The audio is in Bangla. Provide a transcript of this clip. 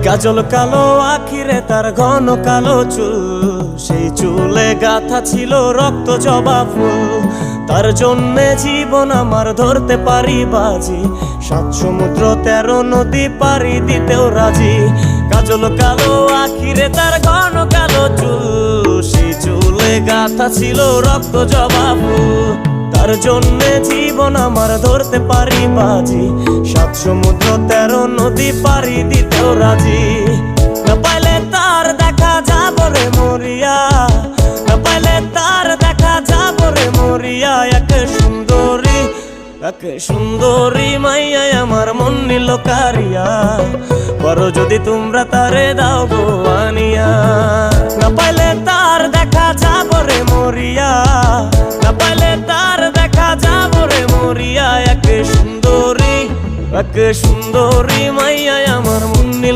কাজল কালো আখিরে তার ঘন কালো চুল, সেই চুলে গাথা ছিল রক্ত জবা ফুল। তার জন্যে জীবন আমার ধরতে পারি বাজি, 7 সমুদ্র 13 নদী পারি দিতেও রাজি। কাজল কালো আখিরে তার ঘন কালো চুল, সেই চুলে গাথা ছিল রক্ত জবা ফুল। তার জন্যে জীবন আমার ধরতে পারি বাজি, 7 সমুদ্র 13 নদী পারি দিতেও রাজি। না পাইলে তার দেখা যাব রে মরিয়া, না পাইলে তার দেখা যাব রে মরিয়া। এক সুন্দরী মাইয়া আমার মন নিল কারিয়া, করো যদি তোমরা তারে দাও গো আনিয়া। না পাইলে তার দেখা যাব রে মরিয়া, না পাইলে তার দেখা যাব রে মরিয়া। এক সুন্দরী মাইয়া আমার মন নিল